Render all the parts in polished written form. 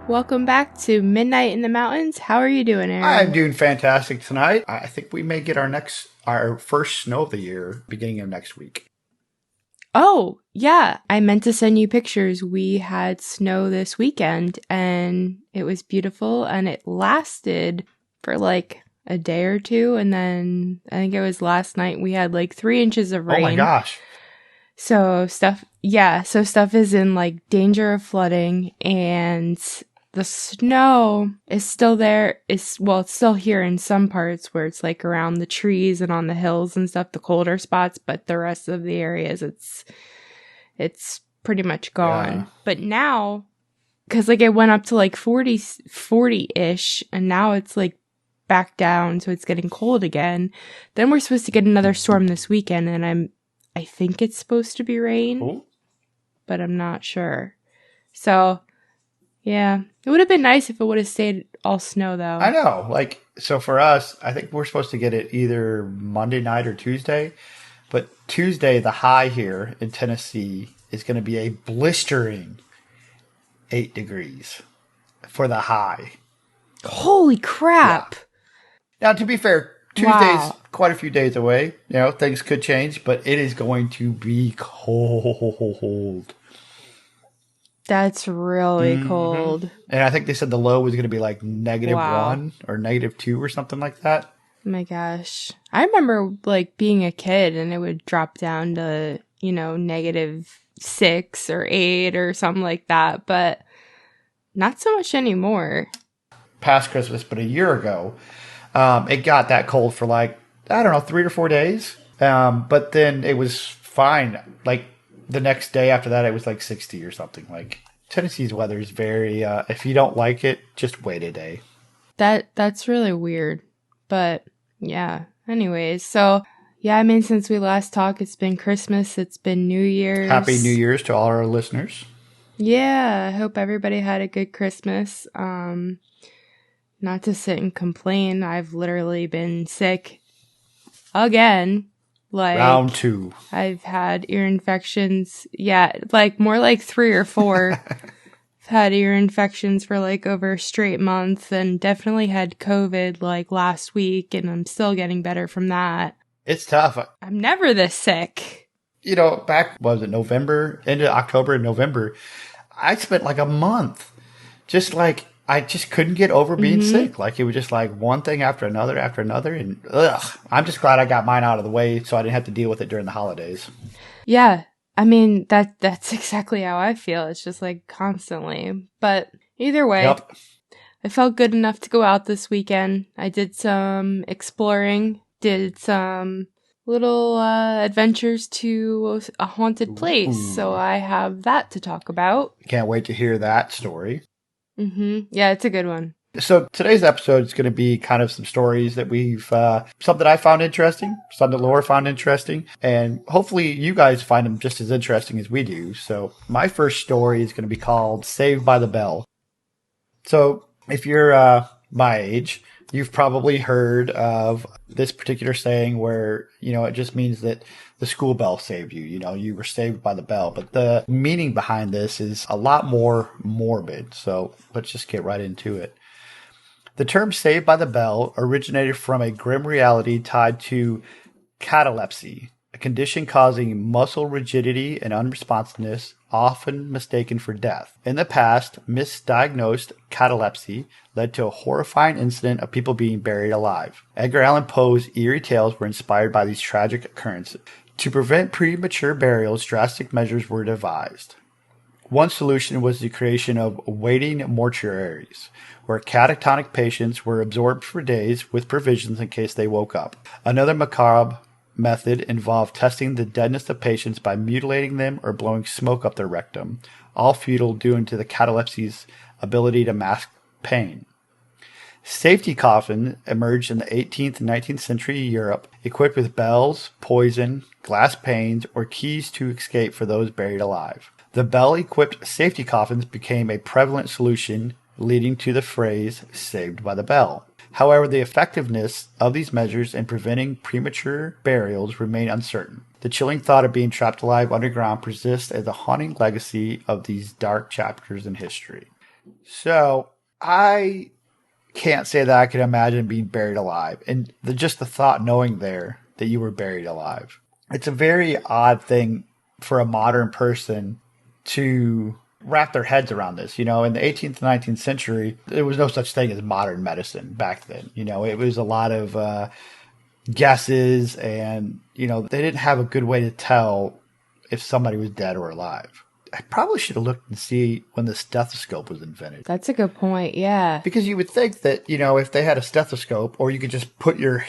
Welcome back to Midnight in the Mountains. How are you doing, Aaron? I'm doing fantastic tonight. I think we may get our first snow of the year beginning of next week. Oh, yeah. I meant to send you pictures. We had snow this weekend and it was beautiful and it lasted for like a day or two. And then I think it was last night we had like 3 inches of rain. Oh my gosh. So stuff is in like danger of flooding, and the snow is still there. It's still here in some parts where it's like around the trees and on the hills and stuff, the colder spots, but the rest of the areas it's pretty much gone. Yeah. But now, cause like it went up to like 40-ish, and now it's like back down, so it's getting cold again. Then we're supposed to get another storm this weekend, and I think it's supposed to be rain, Ooh. but I'm not sure. So, yeah. It would have been nice if it would have stayed all snow, though. I know. So for us, I think we're supposed to get it either Monday night or Tuesday. But Tuesday, the high here in Tennessee is going to be a blistering 8 degrees for the high. Holy crap. Yeah. Now, to be fair, Tuesday's Wow. quite a few days away. Things could change, but it is going to be cold. That's really cold. And I think they said the low was going to be like Wow. -1 or -2 or something like that. Oh my gosh. I remember like being a kid and it would drop down to, -6 or 8 or something like that, but not so much anymore. Past Christmas, but a year ago, it got that cold for 3 or 4 days. But then it was fine. Like the next day after that, it was like 60 or something. Like Tennessee's weather is very, if you don't like it, just wait a day. That's really weird. But yeah. Anyways, so yeah, since we last talked, it's been Christmas, it's been New Year's. Happy New Year's to all our listeners. Yeah, I hope everybody had a good Christmas. Not to sit and complain, I've literally been sick again. Round 2. I've had ear infections. Yeah, more like 3 or 4. I've had ear infections for over a straight month, and definitely had COVID last week, and I'm still getting better from that. It's tough. I'm never this sick. Back, November, into October and November, I spent a month I just couldn't get over being sick. It was just one thing after another. And I'm just glad I got mine out of the way so I didn't have to deal with it during the holidays. Yeah. That's exactly how I feel. It's just constantly. But either way, Yep. I felt good enough to go out this weekend. I did some exploring, did some little adventures to a haunted place. Ooh. So I have that to talk about. Can't wait to hear that story. Yeah, it's a good one. So today's episode is going to be kind of some stories that something I found interesting, something that Laura found interesting, and hopefully you guys find them just as interesting as we do. So my first story is going to be called Saved by the Bell. So if you're my age, you've probably heard of this particular saying where, it just means that the school bell saved you. You were saved by the bell. But the meaning behind this is a lot more morbid. So let's just get right into it. The term saved by the bell originated from a grim reality tied to catalepsy, a condition causing muscle rigidity and unresponsiveness, often mistaken for death. In the past, misdiagnosed catalepsy led to a horrifying incident of people being buried alive. Edgar Allan Poe's eerie tales were inspired by these tragic occurrences. To prevent premature burials, drastic measures were devised. One solution was the creation of waiting mortuaries, where catatonic patients were absorbed for days with provisions in case they woke up. Another macabre method involved testing the deadness of patients by mutilating them or blowing smoke up their rectum, all futile due to the catalepsy's ability to mask pain. Safety coffins emerged in the 18th and 19th century Europe, equipped with bells, poison, glass panes, or keys to escape for those buried alive. The bell-equipped safety coffins became a prevalent solution, leading to the phrase, saved by the bell. However, the effectiveness of these measures in preventing premature burials remain uncertain. The chilling thought of being trapped alive underground persists as a haunting legacy of these dark chapters in history. So I can't say that I could imagine being buried alive. And just the thought knowing there that you were buried alive. It's a very odd thing for a modern person to wrap their heads around this. You know, in the 18th and 19th century, there was no such thing as modern medicine back then. You know, it was a lot of guesses and, you know, they didn't have a good way to tell if somebody was dead or alive. I probably should have looked and see when the stethoscope was invented. That's a good point, yeah. Because you would think that, you know, if they had a stethoscope or you could just put your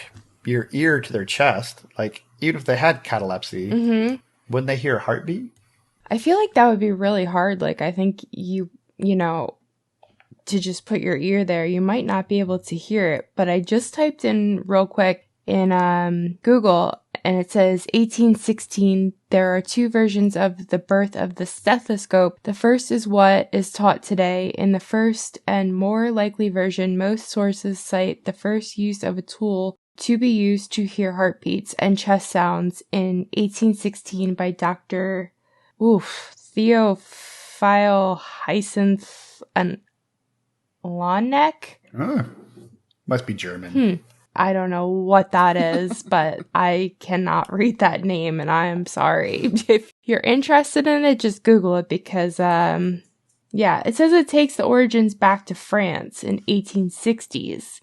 ear to their chest, like even if they had catalepsy, wouldn't they hear a heartbeat? I feel like that would be really hard. Like, I think you know, to just put your ear there, you might not be able to hear it. But I just typed in real quick in Google, and it says 1816, there are two versions of the birth of the stethoscope. The first is what is taught today. In the first and more likely version, most sources cite the first use of a tool to be used to hear heartbeats and chest sounds in 1816 by Dr. Theophile Hyacinth and Lanek. Must be German. I don't know what that is, but I cannot read that name, and I am sorry. If you're interested in it, just Google it because, it says it takes the origins back to France in 1860s.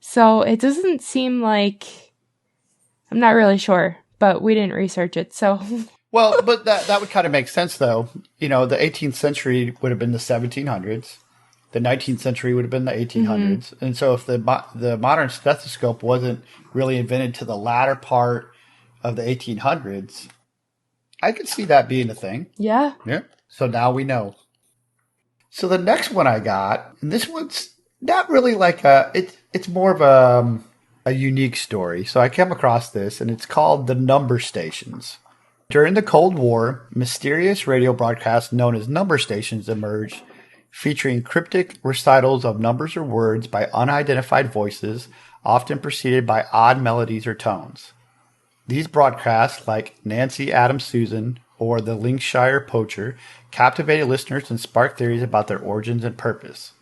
So it doesn't seem like, I'm not really sure, but we didn't research it, so. Well, but that would kind of make sense, though. You know, the 18th century would have been the 1700s. The 19th century would have been the 1800s. And so if the modern stethoscope wasn't really invented to the latter part of the 1800s, I could see that being a thing. Yeah. Yeah. So now we know. So the next one I got, and this one's not really like it's more of a unique story. So I came across this, and it's called The Number Stations. During the Cold War, mysterious radio broadcasts known as number stations emerged, featuring cryptic recitals of numbers or words by unidentified voices, often preceded by odd melodies or tones. These broadcasts, like Nancy Adams Susan or the Lincolnshire Poacher, captivated listeners and sparked theories about their origins and purpose.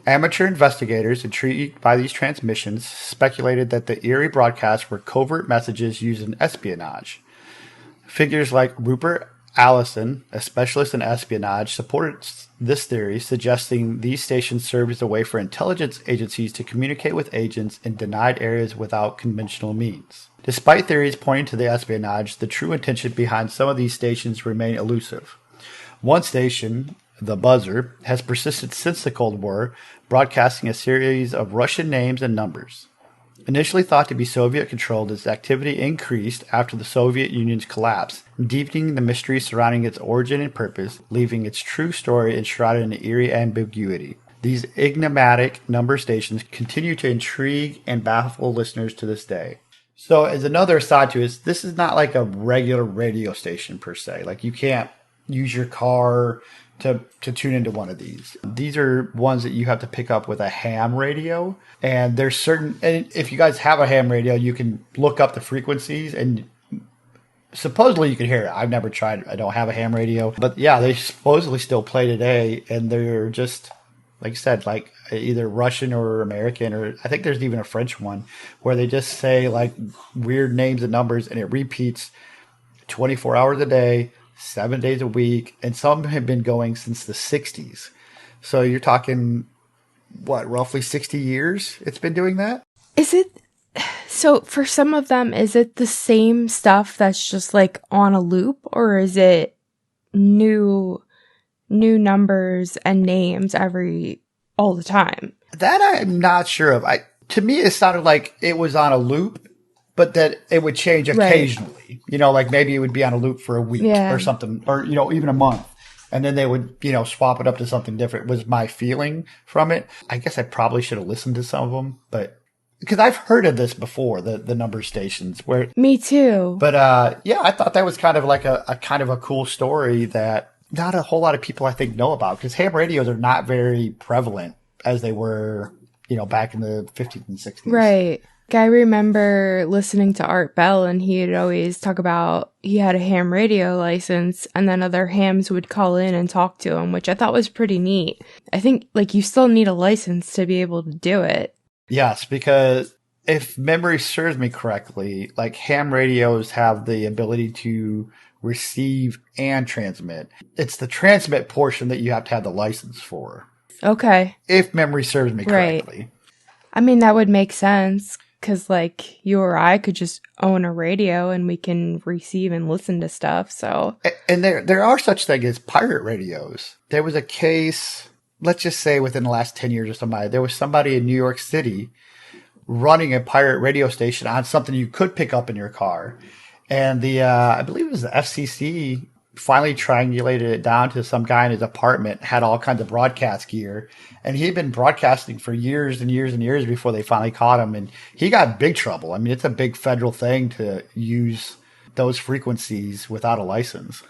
Amateur investigators, intrigued by these transmissions, speculated that the eerie broadcasts were covert messages used in espionage. Figures like Rupert Allison, a specialist in espionage, supported this theory, suggesting these stations served as a way for intelligence agencies to communicate with agents in denied areas without conventional means. Despite theories pointing to the espionage, the true intention behind some of these stations remain elusive. One station, The Buzzer, has persisted since the Cold War, broadcasting a series of Russian names and numbers. Initially thought to be Soviet-controlled, its activity increased after the Soviet Union's collapse, deepening the mystery surrounding its origin and purpose, leaving its true story enshrouded in eerie ambiguity. These enigmatic number stations continue to intrigue and baffle listeners to this day. So as another aside to it, this is not like a regular radio station per se. Like you can't use your car to tune into one of these. These are ones that you have to pick up with a ham radio. And there's certain, and if you guys have a ham radio, you can look up the frequencies and supposedly you can hear it. I've never tried it. I don't have a ham radio. But yeah, they supposedly still play today. And they're just, like I said, like either Russian or American, or I think there's even a French one where they just say like weird names and numbers and it repeats 24 hours a day, 7 days a week, and some have been going since the 60s. So you're talking, what, roughly 60 years it's been doing that? Is it, so for some of them, is it the same stuff that's just like on a loop, or is it new numbers and names all the time? That I'm not sure of. To me, it sounded like it was on a loop, but that it would change occasionally. Right. You know, like maybe it would be on a loop for a week or something, or, you know, even a month. And then they would, you know, swap it up to something different was my feeling from it. I guess I probably should have listened to some of them, but because I've heard of this before, the number stations where. Me too. But, yeah, I thought that was kind of like a kind of a cool story that not a whole lot of people I think know about, because ham radios are not very prevalent as they were, you know, back in the 50s and 60s. Right. I remember listening to Art Bell, and he'd always talk about he had a ham radio license, and then other hams would call in and talk to him, which I thought was pretty neat. I think, like, you still need a license to be able to do it. Yes, because if memory serves me correctly, like ham radios have the ability to receive and transmit. It's the transmit portion that you have to have the license for. Okay. If memory serves me correctly. Right. I mean, that would make sense. Because, like, you or I could just own a radio and we can receive and listen to stuff, so. And there are such things as pirate radios. There was a case, let's just say within the last 10 years or somebody, there was somebody in New York City running a pirate radio station on something you could pick up in your car. And I believe it was the FCC finally triangulated it down to some guy in his apartment, had all kinds of broadcast gear. And he'd been broadcasting for years and years and years before they finally caught him. And he got in big trouble. I mean, it's a big federal thing to use those frequencies without a license.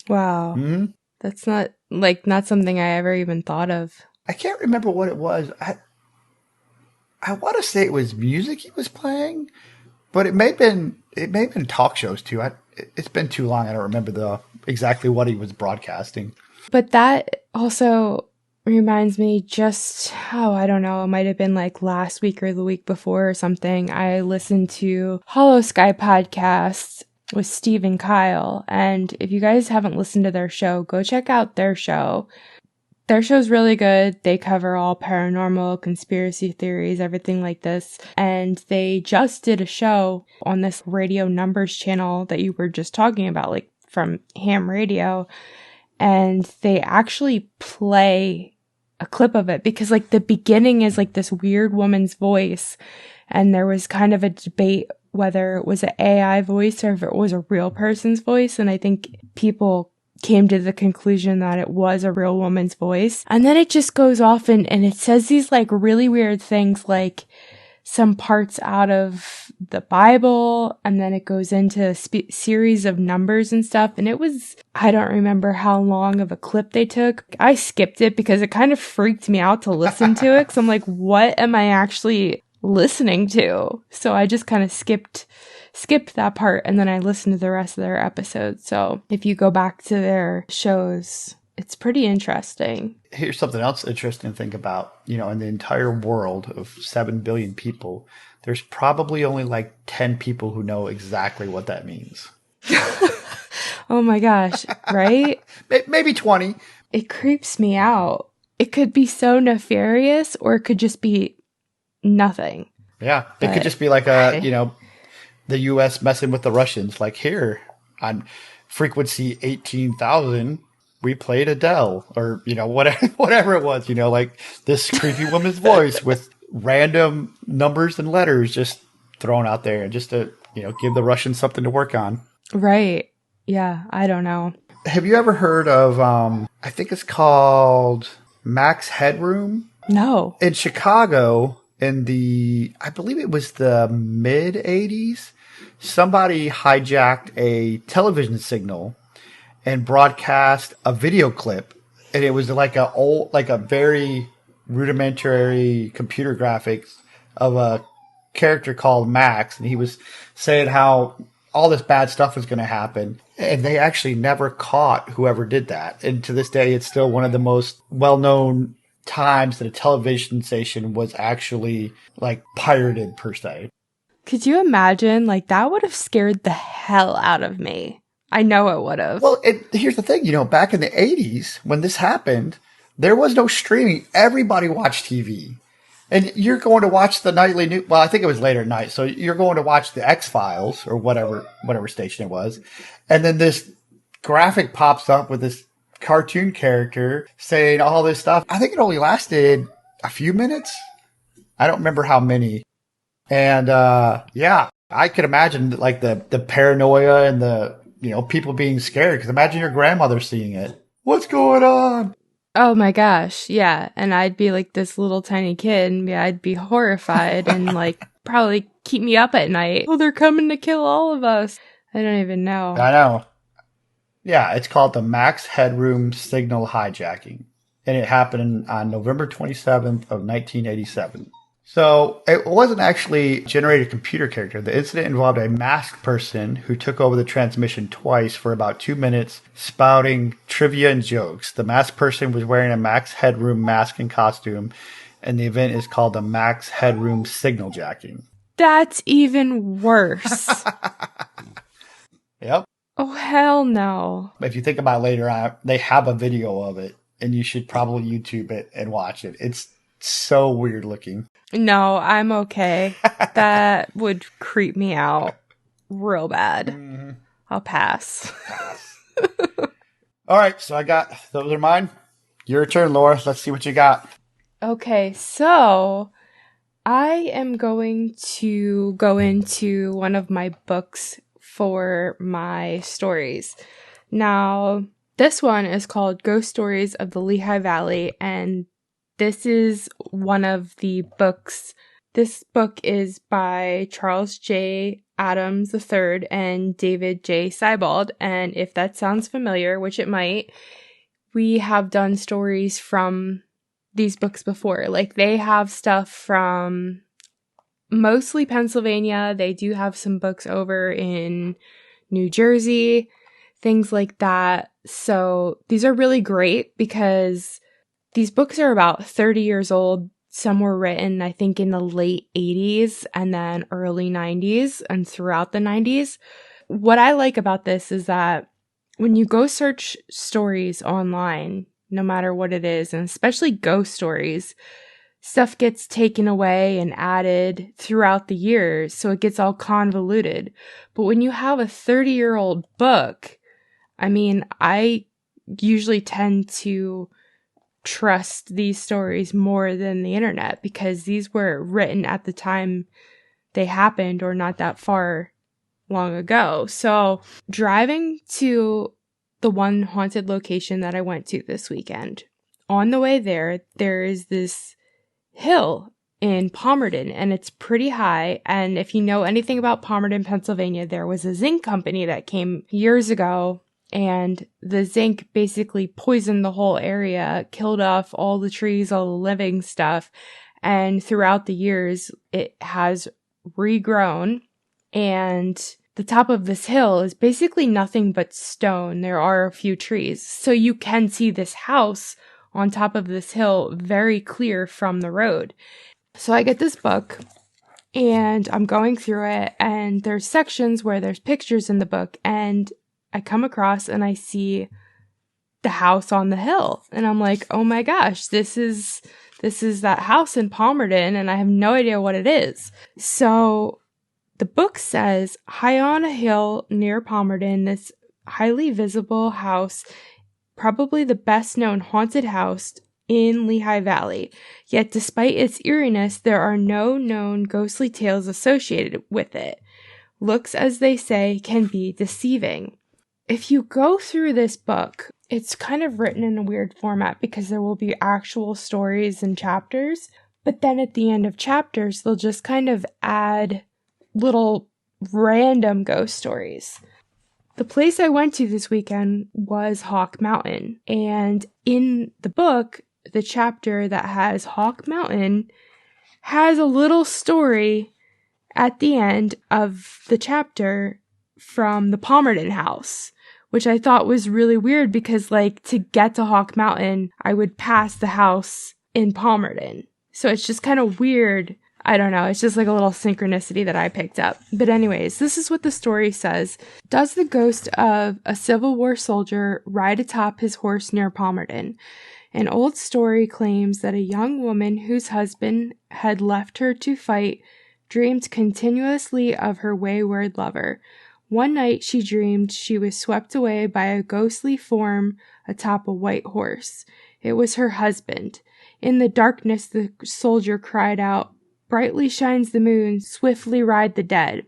Wow. Mm-hmm. That's not something I ever even thought of. I can't remember what it was. I want to say it was music he was playing, but it may have been talk shows too. It's been too long. I don't remember exactly what he was broadcasting. But that also reminds me I don't know, it might have been like last week or the week before or something. I listened to Hollow Sky podcast with Steve and Kyle. And if you guys haven't listened to their show, go check out their show. Their show's really good. They cover all paranormal, conspiracy theories, everything like this. And they just did a show on this radio numbers channel that you were just talking about, like from ham radio. And they actually play a clip of it because like the beginning is like this weird woman's voice. And there was kind of a debate whether it was an AI voice or if it was a real person's voice. And I think people came to the conclusion that it was a real woman's voice. And then it just goes off and it says these like really weird things, like some parts out of the Bible, and then it goes into a series of numbers and stuff. And it was, I don't remember how long of a clip they took. I skipped it because it kind of freaked me out to listen to it. Cause I'm like, what am I actually listening to? So I just kind of skipped that part, and then I listened to the rest of their episodes. So if you go back to their shows, it's pretty interesting. Here's something else interesting to think about. You know, in the entire world of 7 billion people, there's probably only like 10 people who know exactly what that means. Oh my gosh, right? Maybe 20. It creeps me out. It could be so nefarious, or it could just be nothing. Yeah, it could just be like the U.S. messing with the Russians. Like, here on frequency 18,000, we played Adele, or whatever it was. Like this creepy woman's voice with random numbers and letters just thrown out there, just to give the Russians something to work on. Right. Yeah. I don't know. Have you ever heard of? I think it's called Max Headroom. No. In Chicago, I believe it was the mid 80s. Somebody hijacked a television signal and broadcast a video clip, and it was like a very rudimentary computer graphics of a character called Max, and he was saying how all this bad stuff was going to happen, and they actually never caught whoever did that. And to this day, it's still one of the most well-known times that a television station was actually like pirated per se. Could you imagine? Like, that would have scared the hell out of me. I know it would have. Well, here's the thing, back in the 80s when this happened, there was no streaming. Everybody watched TV. And you're going to watch the nightly news. Well, I think it was later at night. So you're going to watch the X-Files or whatever station it was. And then this graphic pops up with this cartoon character saying all this stuff. I think it only lasted a few minutes. I don't remember how many. And yeah, I could imagine like the paranoia and the people being scared, because imagine your grandmother seeing it. What's going on? Oh my gosh, yeah. And I'd be like this little tiny kid, and I'd be horrified and like probably keep me up at night. Oh, they're coming to kill all of us. I don't even know. I know. Yeah, it's called the Max Headroom Signal Hijacking. And it happened on November 27th of 1987. So it wasn't actually a generated computer character. The incident involved a masked person who took over the transmission twice for about 2 minutes, spouting trivia and jokes. The masked person was wearing a Max Headroom mask and costume, and the event is called the Max Headroom signal jacking. That's even worse. Yep. Oh, hell no. If you think about it later on, they have a video of it, and you should probably YouTube it and watch it. It's so weird looking. No, I'm okay. That would creep me out real bad. Mm-hmm. I'll pass. All right, so those are mine. Your turn, Laura. Let's see what you got. Okay, so I am going to go into one of my books for my stories. Now, this one is called Ghost Stories of the Lehigh Valley, and this is one of the books. This book is by Charles J. Adams III and David J. Seibold, and if that sounds familiar, which it might, we have done stories from these books before. Like, they have stuff from mostly Pennsylvania. They do have some books over in New Jersey, things like that. So these are really great because these books are about 30 years old. Some were written, I think, in the late 80s and then early 90s and throughout the 90s. What I like about this is that when you go search stories online, no matter what it is, and especially ghost stories, stuff gets taken away and added throughout the years, so it gets all convoluted. But when you have a 30-year-old book, I mean, I usually tend to trust these stories more than the internet because these were written at the time they happened or not that far long ago. So driving to the one haunted location that I went to this weekend, on the way there is this hill in Palmerton, and it's pretty high. And if you know anything about Palmerton, Pennsylvania, there was a zinc company that came years ago, and the zinc basically poisoned the whole area, killed off all the trees, all the living stuff. And throughout the years, it has regrown, and the top of this hill is basically nothing but stone. There are a few trees. So you can see this house on top of this hill very clear from the road. So I get this book and I'm going through it, and there's sections where there's pictures in the book, and I come across and I see the house on the hill, and I'm like, oh my gosh, this is that house in Palmerton, and I have no idea what it is. So the book says, high on a hill near Palmerton, this highly visible house, probably the best known haunted house in Lehigh Valley. Yet despite its eeriness, there are no known ghostly tales associated with it. Looks, as they say, can be deceiving. If you go through this book, it's kind of written in a weird format because there will be actual stories and chapters, but then at the end of chapters, they'll just kind of add little random ghost stories. The place I went to this weekend was Hawk Mountain, and in the book, the chapter that has Hawk Mountain has a little story at the end of the chapter from the Palmerton house, which I thought was really weird because, like, to get to Hawk Mountain, I would pass the house in Palmerton. So it's just kind of weird. I don't know. It's just like a little synchronicity that I picked up. But anyways, this is what the story says. Does the ghost of a Civil War soldier ride atop his horse near Palmerton? An old story claims that a young woman whose husband had left her to fight dreamed continuously of her wayward lover. One night she dreamed she was swept away by a ghostly form atop a white horse. It was her husband. In the darkness, the soldier cried out, "Brightly shines the moon, swiftly ride the dead."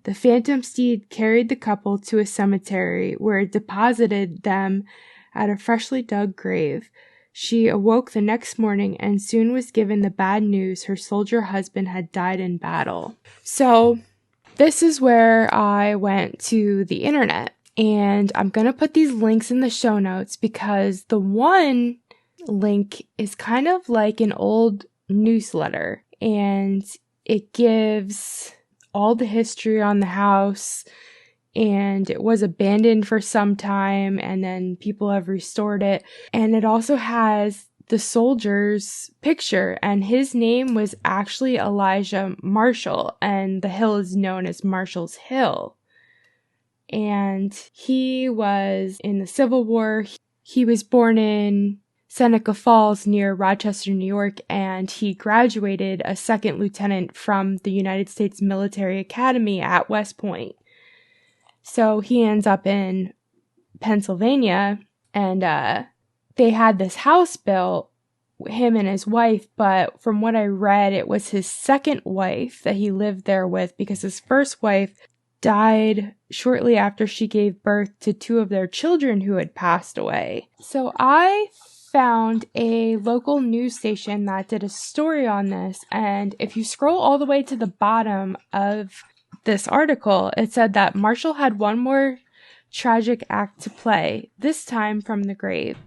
The phantom steed carried the couple to a cemetery where it deposited them at a freshly dug grave. She awoke the next morning and soon was given the bad news her soldier husband had died in battle. So this is where I went to the internet, and I'm going to put these links in the show notes because the one link is kind of like an old newsletter, and it gives all the history on the house, and it was abandoned for some time, and then people have restored it. And it also has the soldier's picture, and his name was actually Elijah Marshall, and the hill is known as Marshall's Hill. And he was in the Civil War. He was born in Seneca Falls near Rochester, New York, and he graduated a second lieutenant from the United States Military Academy at West Point. So he ends up in Pennsylvania, and they had this house built, him and his wife, but from what I read, it was his second wife that he lived there with, because his first wife died shortly after she gave birth to two of their children who had passed away. So I found a local news station that did a story on this, and if you scroll all the way to the bottom of this article, it said that Marshall had one more tragic act to play, this time from the grave.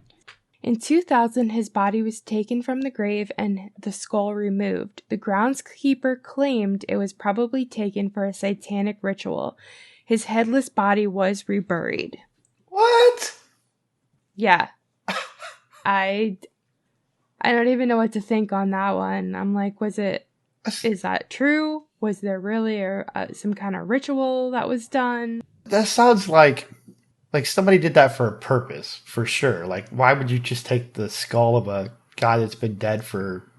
In 2000, his body was taken from the grave and the skull removed. The groundskeeper claimed it was probably taken for a satanic ritual. His headless body was reburied. What? Yeah. I don't even know what to think on that one. I'm like, is that true? Was there really some kind of ritual that was done? That sounds like somebody did that for a purpose, for sure. Like, why would you just take the skull of a guy that's been dead for,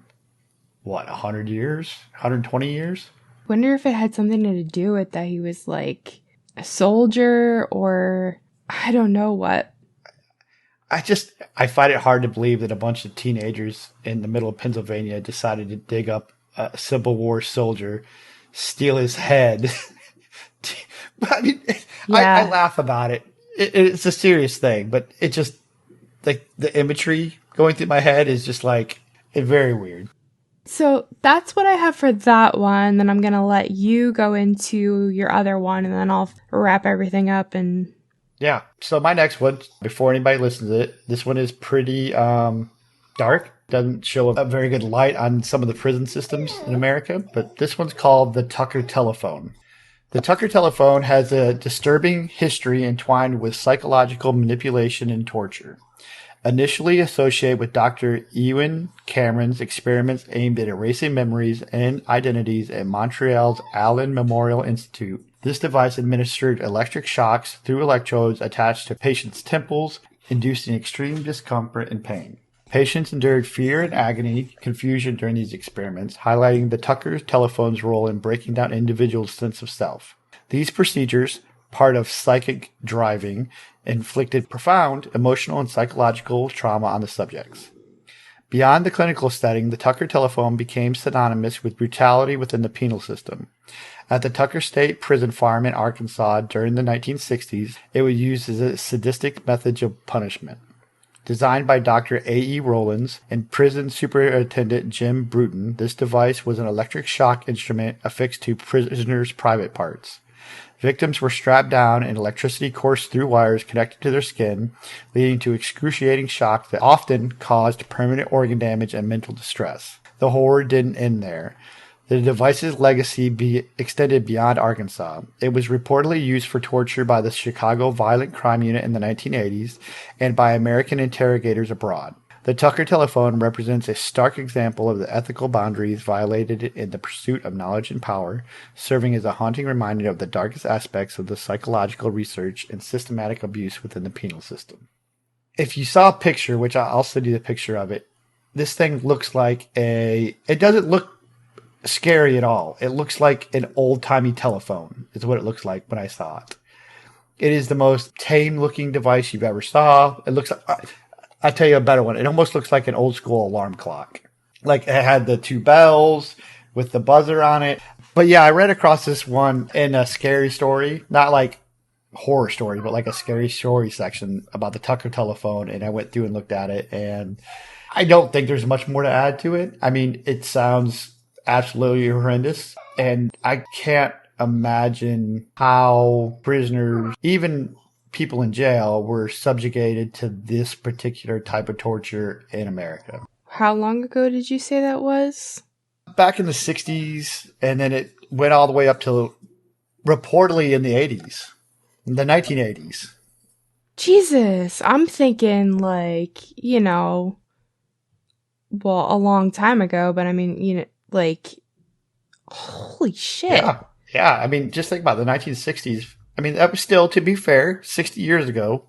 100 years? 120 years? Wonder if it had something to do with that he was like a soldier, or I don't know what. I find it hard to believe that a bunch of teenagers in the middle of Pennsylvania decided to dig up a Civil War soldier, steal his head. I mean, yeah. I laugh about it. It's a serious thing, but it just, like, the imagery going through my head is just like, it's very weird. So that's what I have for that one. Then I'm going to let you go into your other one, and then I'll wrap everything up. And yeah. So my next one, before anybody listens to it, this one is pretty dark. Doesn't show a very good light on some of the prison systems in America, but this one's called the Tucker Telephone. The Tucker Telephone has a disturbing history entwined with psychological manipulation and torture. Initially associated with Dr. Ewan Cameron's experiments aimed at erasing memories and identities at Montreal's Allen Memorial Institute, this device administered electric shocks through electrodes attached to patients' temples, inducing extreme discomfort and pain. Patients endured fear and agony, confusion during these experiments, highlighting the Tucker telephone's role in breaking down individuals' sense of self. These procedures, part of psychic driving, inflicted profound emotional and psychological trauma on the subjects. Beyond the clinical setting, the Tucker telephone became synonymous with brutality within the penal system. At the Tucker State Prison Farm in Arkansas during the 1960s, it was used as a sadistic method of punishment. Designed by Dr. A.E. Rollins and prison superintendent Jim Bruton, this device was an electric shock instrument affixed to prisoners' private parts. Victims were strapped down and electricity coursed through wires connected to their skin, leading to excruciating shock that often caused permanent organ damage and mental distress. The horror didn't end there. The device's legacy extended beyond Arkansas. It was reportedly used for torture by the Chicago Violent Crime Unit in the 1980s and by American interrogators abroad. The Tucker telephone represents a stark example of the ethical boundaries violated in the pursuit of knowledge and power, serving as a haunting reminder of the darkest aspects of the psychological research and systematic abuse within the penal system. If you saw a picture, which I'll send you the picture of it, this thing looks like it doesn't look scary at all. It looks like an old-timey telephone is what it looks like when I saw it. It is the most tame-looking device you've ever saw. It looks like... I'll tell you a better one. It almost looks like an old school alarm clock. Like it had the two bells with the buzzer on it. But yeah, I read across this one in a scary story, not like horror story, but like a scary story section about the Tucker telephone. And I went through and looked at it, and I don't think there's much more to add to it. I mean, it sounds absolutely horrendous, and I can't imagine how prisoners, even people in jail, were subjugated to this particular type of torture in America. How long ago did you say that was? back in the 60s, and then it went all the way up to reportedly in the 80s, the 1980s. Jesus, I'm thinking like, well, a long time ago, but I mean, like, holy shit. Yeah. Yeah. I mean, just think about the 1960s. I mean, that was still, to be fair, 60 years ago.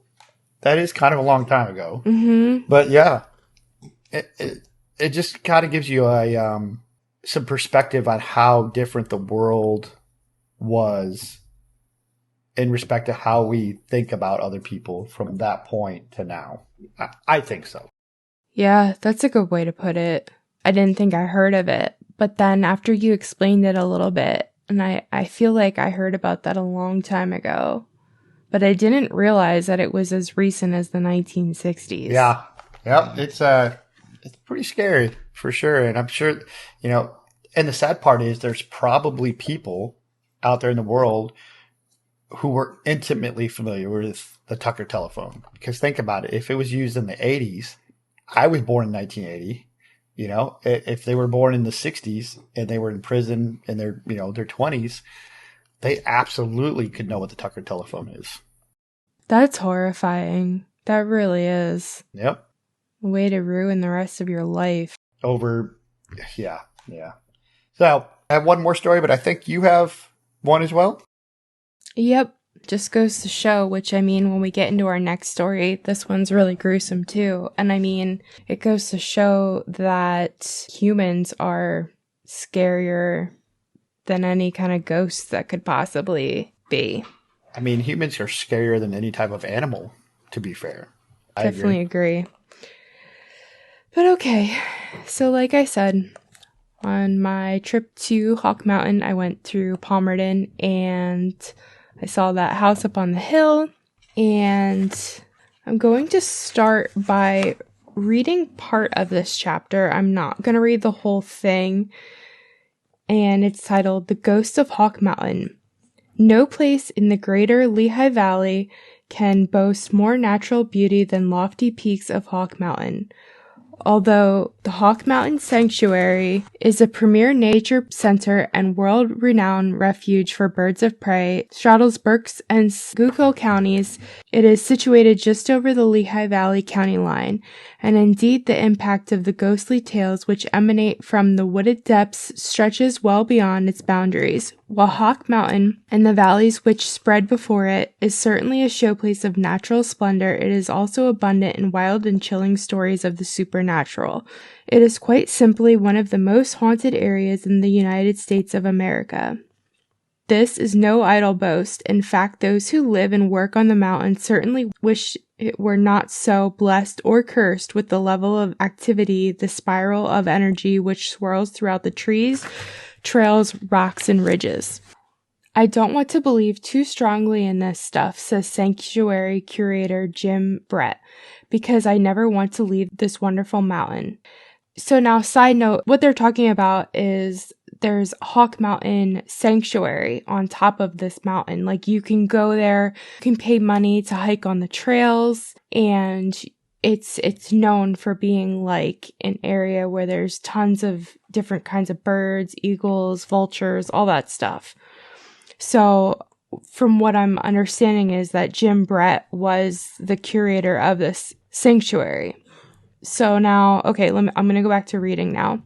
That is kind of a long time ago. Mm-hmm. But yeah, it just kind of gives you some perspective on how different the world was in respect to how we think about other people from that point to now. I think so. Yeah, that's a good way to put it. I didn't think I heard of it, but then after you explained it a little bit, and I feel like I heard about that a long time ago, but I didn't realize that it was as recent as the 1960s. Yeah. Yep. It's pretty scary for sure. And I'm sure, and the sad part is there's probably people out there in the world who were intimately familiar with the Tucker telephone. Because think about it. If it was used in the 80s, I was born in 1980. If they were born in the 60s and they were in prison in their 20s, they absolutely could know what the Tucker telephone is. That's horrifying. That really is. Yep. A way to ruin the rest of your life. Yeah. So I have one more story, but I think you have one as well. Yep. Just goes to show, which I mean, when we get into our next story, this one's really gruesome too. And I mean, it goes to show that humans are scarier than any kind of ghosts that could possibly be. I mean, humans are scarier than any type of animal, to be fair. I definitely agree. But okay, so like I said, on my trip to Hawk Mountain, I went through Palmerton and I saw that house up on the hill, and I'm going to start by reading part of this chapter. I'm not going to read the whole thing, and it's titled The Ghost of Hawk Mountain. No place in the greater Lehigh Valley can boast more natural beauty than lofty peaks of Hawk Mountain. Although the Hawk Mountain Sanctuary is a premier nature center and world-renowned refuge for birds of prey, straddles Berks and Schuylkill counties, it is situated just over the Lehigh Valley county line, and indeed the impact of the ghostly tales which emanate from the wooded depths stretches well beyond its boundaries. While Hawk Mountain and the valleys which spread before it is certainly a showplace of natural splendor, it is also abundant in wild and chilling stories of the supernatural. It is quite simply one of the most haunted areas in the United States of America. This is no idle boast. In fact, those who live and work on the mountain certainly wish it were not so, blessed or cursed with the level of activity, the spiral of energy which swirls throughout the trees, trails, rocks, and ridges. I don't want to believe too strongly in this stuff, says sanctuary curator Jim Brett, because I never want to leave this wonderful mountain. So now, side note, what they're talking about is there's Hawk Mountain Sanctuary on top of this mountain. Like, you can go there, you can pay money to hike on the trails, and it's known for being like an area where there's tons of different kinds of birds, eagles, vultures, all that stuff. So from what I'm understanding is that Jim Brett was the curator of this sanctuary. So now, okay, I'm going to go back to reading now.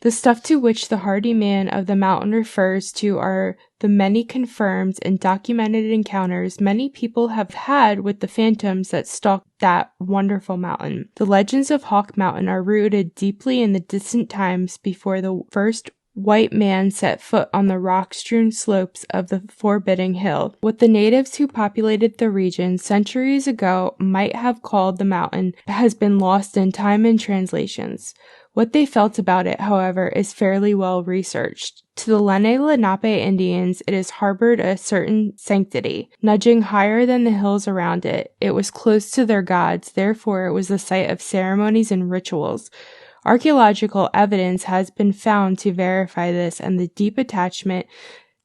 The stuff to which the hardy man of the mountain refers to are the many confirmed and documented encounters many people have had with the phantoms that stalk that wonderful mountain. The legends of Hawk Mountain are rooted deeply in the distant times before the first white man set foot on the rock-strewn slopes of the forbidding hill. What the natives who populated the region centuries ago might have called the mountain has been lost in time and translations. What they felt about it, however, is fairly well researched. To the Lenape Indians, it has harbored a certain sanctity. Nudging higher than the hills around it, it was close to their gods, therefore it was the site of ceremonies and rituals. Archaeological evidence has been found to verify this, and the deep attachment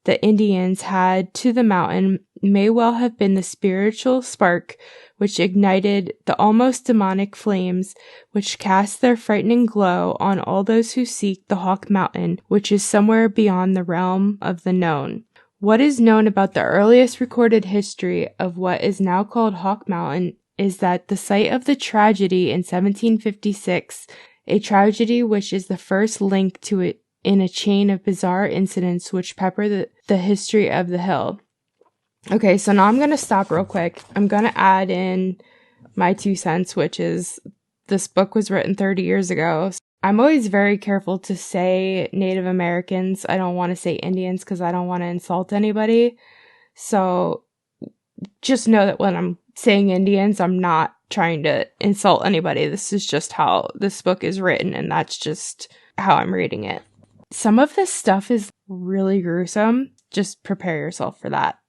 the Indians had to the mountain may well have been the spiritual spark which ignited the almost demonic flames which cast their frightening glow on all those who seek the Hawk Mountain, which is somewhere beyond the realm of the known. What is known about the earliest recorded history of what is now called Hawk Mountain is that the site of the tragedy in 1756, a tragedy which is the first link to it in a chain of bizarre incidents which pepper the history of the hill. Okay, so now I'm going to stop real quick. I'm going to add in my 2 cents, which is this book was written 30 years ago. I'm always very careful to say Native Americans. I don't want to say Indians because I don't want to insult anybody. So just know that when I'm saying Indians, I'm not trying to insult anybody. This is just how this book is written, and that's just how I'm reading it. Some of this stuff is really gruesome. Just prepare yourself for that.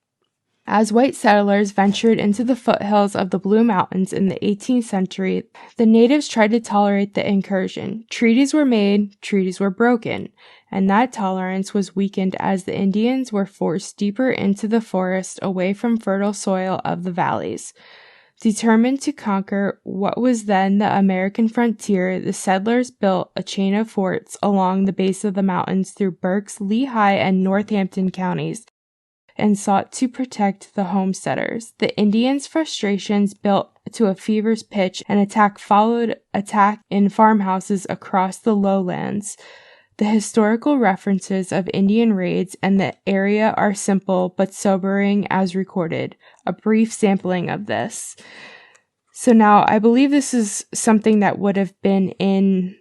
As white settlers ventured into the foothills of the Blue Mountains in the 18th century, the natives tried to tolerate the incursion. Treaties were made, treaties were broken, and that tolerance was weakened as the Indians were forced deeper into the forest away from fertile soil of the valleys. Determined to conquer what was then the American frontier, the settlers built a chain of forts along the base of the mountains through Berks, Lehigh, and Northampton counties, and sought to protect the homesteaders. The Indians' frustrations built to a fever's pitch, and attack followed attack in farmhouses across the lowlands. The historical references of Indian raids and the area are simple but sobering as recorded. A brief sampling of this. So now, I believe this is something that would have been in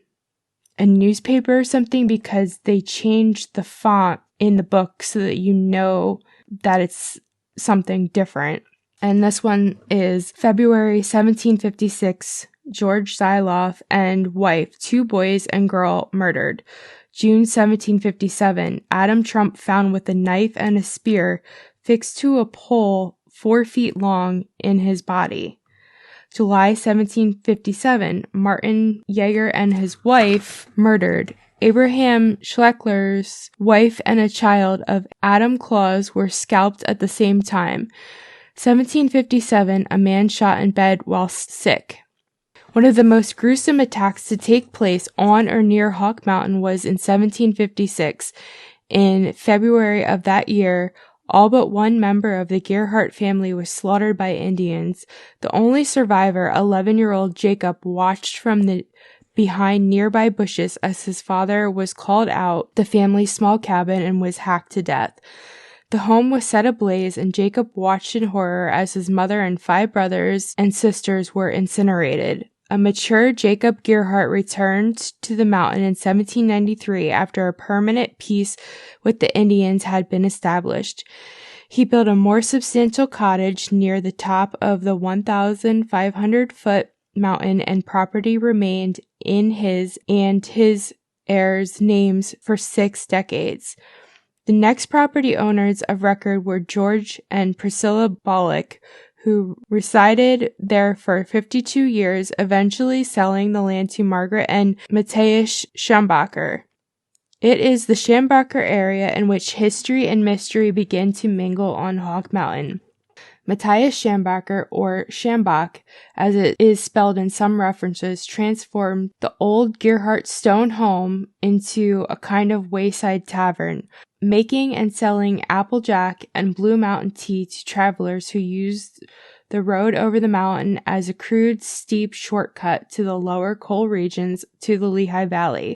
a newspaper or something because they changed the font in the book so that you know that it's something different. And this one is February 1756, George Zyloff and wife, 2 boys and girl murdered. June 1757, Adam Trump found with a knife and a spear fixed to a pole 4 feet long in his body. July 1757, Martin Yeager and his wife murdered. Abraham Schleckler's wife and a child of Adam Claus were scalped at the same time. 1757, a man shot in bed while sick. One of the most gruesome attacks to take place on or near Hawk Mountain was in 1756. In February of that year, all but one member of the Gerhardt family was slaughtered by Indians. The only survivor, 11-year-old Jacob, watched from behind nearby bushes as his father was called out the family's small cabin and was hacked to death. The home was set ablaze, and Jacob watched in horror as his mother and 5 brothers and sisters were incinerated. A mature Jacob Gerhardt returned to the mountain in 1793 after a permanent peace with the Indians had been established. He built a more substantial cottage near the top of the 1,500-foot mountain, and property remained in his and his heirs' names for 6 decades. The next property owners of record were George and Priscilla Bollock, who resided there for 52 years, eventually selling the land to Margaret and Matthias Schambacher. It is the Schambacher area in which history and mystery begin to mingle on Hawk Mountain. Matthias Schambacher, or Schambach, as it is spelled in some references, transformed the old Gerhardt stone home into a kind of wayside tavern, making and selling Applejack and Blue Mountain tea to travelers who used the road over the mountain as a crude, steep shortcut to the lower coal regions to the Lehigh Valley.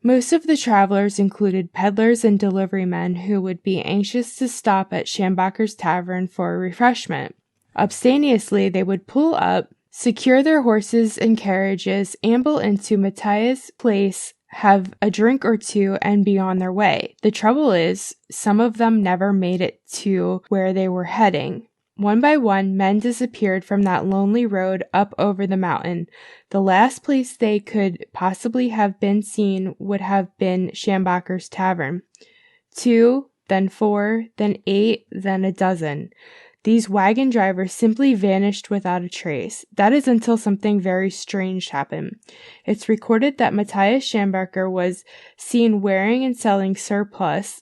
Most of the travelers included peddlers and delivery men who would be anxious to stop at Schambacher's tavern for refreshment. Abstemiously, they would pull up, secure their horses and carriages, amble into Matthias' place, have a drink or two, and be on their way. The trouble is, some of them never made it to where they were heading. One by one, men disappeared from that lonely road up over the mountain. The last place they could possibly have been seen would have been Schambacher's tavern. 2, then 4, then 8, then a dozen. These wagon drivers simply vanished without a trace. That is until something very strange happened. It's recorded that Matthias Schambacher was seen wearing and selling surplus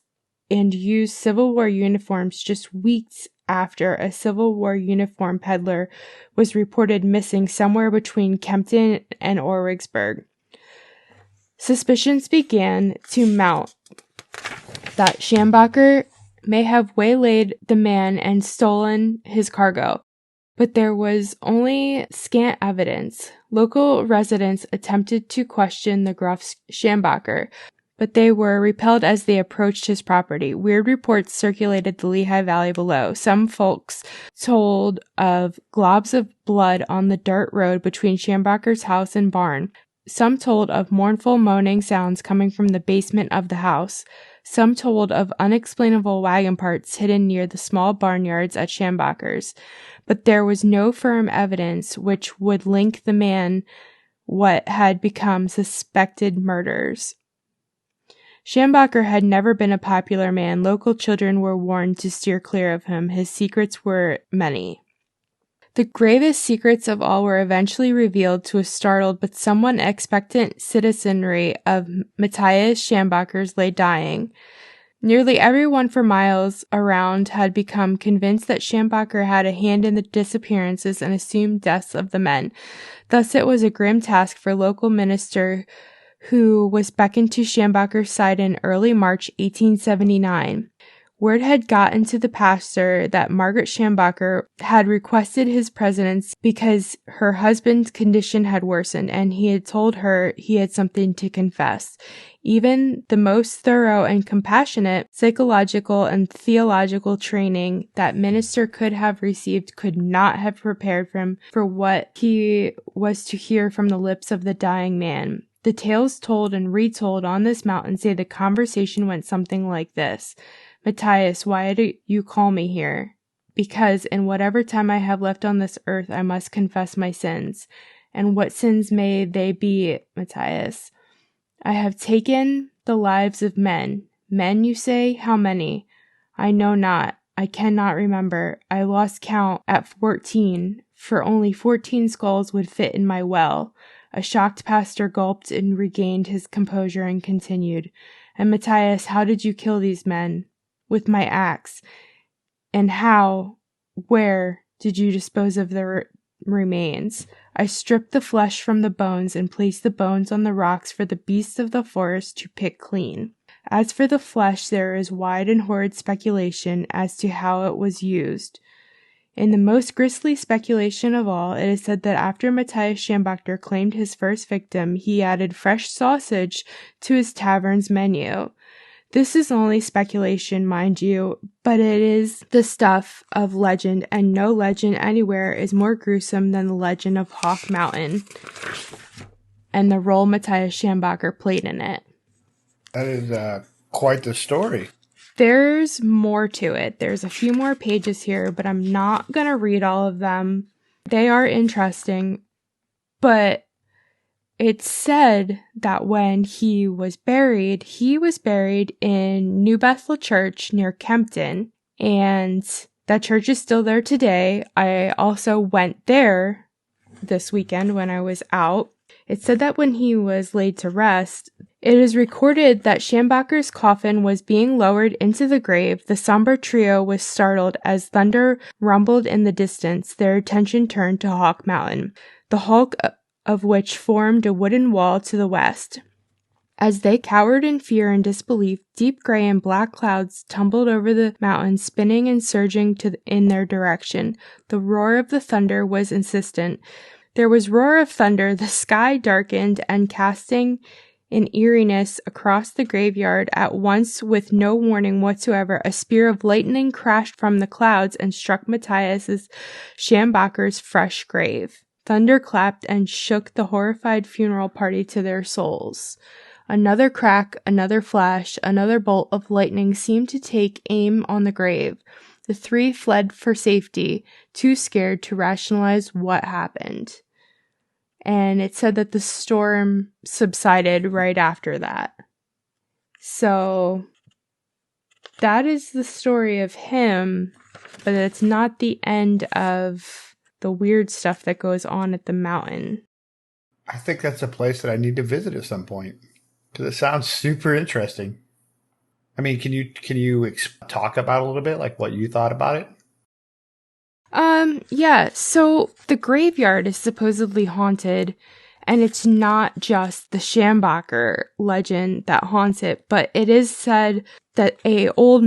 and used Civil War uniforms just weeks after a Civil War uniform peddler was reported missing somewhere between Kempton and Origsburg. Suspicions began to mount that Schambacher may have waylaid the man and stolen his cargo, but there was only scant evidence. Local residents attempted to question the gruff Schambacher, but they were repelled as they approached his property. Weird reports circulated the Lehigh Valley below. Some folks told of globs of blood on the dirt road between Schambacher's house and barn. Some told of mournful moaning sounds coming from the basement of the house. Some told of unexplainable wagon parts hidden near the small barnyards at Schambacher's. But there was no firm evidence which would link the man what had become suspected murders. Schambacher had never been a popular man. Local children were warned to steer clear of him. His secrets were many. The gravest secrets of all were eventually revealed to a startled but somewhat expectant citizenry of Matthias Schambacher's lay dying. Nearly everyone for miles around had become convinced that Schambacher had a hand in the disappearances and assumed deaths of the men. Thus it was a grim task for local minister who was beckoned to Schambacher's side in early March 1879. Word had gotten to the pastor that Margaret Schambacher had requested his presence because her husband's condition had worsened, and he had told her he had something to confess. Even the most thorough and compassionate psychological and theological training that minister could have received could not have prepared him for what he was to hear from the lips of the dying man. The tales told and retold on this mountain say the conversation went something like this. Matthias, why do you call me here? Because in whatever time I have left on this earth, I must confess my sins. And what sins may they be, Matthias? I have taken the lives of men. Men, you say? How many? I know not. I cannot remember. I lost count at 14, for only 14 skulls would fit in my well. A shocked pastor gulped and regained his composure and continued, And Matthias, how did you kill these men? With my axe. And how, where did you dispose of the remains? I stripped the flesh from the bones and placed the bones on the rocks for the beasts of the forest to pick clean. As for the flesh, there is wide and horrid speculation as to how it was used. In the most grisly speculation of all, it is said that after Matthias Schambacher claimed his first victim, he added fresh sausage to his tavern's menu. This is only speculation, mind you, but it is the stuff of legend, and no legend anywhere is more gruesome than the legend of Hawk Mountain and the role Matthias Schambacher played in it. That is quite the story. There's more to it. There's a few more pages here, but I'm not going to read all of them. They are interesting, but it's said that when he was buried in New Bethel Church near Kempton, and that church is still there today. I also went there this weekend when I was out. It said that when he was laid to rest, it is recorded that Schambacher's coffin was being lowered into the grave. The somber trio was startled as thunder rumbled in the distance. Their attention turned to Hawk Mountain, the hulk of which formed a wooden wall to the west. As they cowered in fear and disbelief, deep gray and black clouds tumbled over the mountain, spinning and surging in their direction. The roar of the thunder was insistent. There was roar of thunder, the sky darkened, and casting an eeriness across the graveyard at once with no warning whatsoever, a spear of lightning crashed from the clouds and struck Matthias Schambacher's fresh grave. Thunder clapped and shook the horrified funeral party to their souls. Another crack, another flash, another bolt of lightning seemed to take aim on the grave. The three fled for safety, too scared to rationalize what happened. And it said that the storm subsided right after that. So that is the story of him, but it's not the end of the weird stuff that goes on at the mountain. I think that's a place that I need to visit at some point because it sounds super interesting. I mean, can you talk about it a little bit, like what you thought about it? Yeah, so the graveyard is supposedly haunted, and it's not just the Schambacher legend that haunts it, but it is said that an old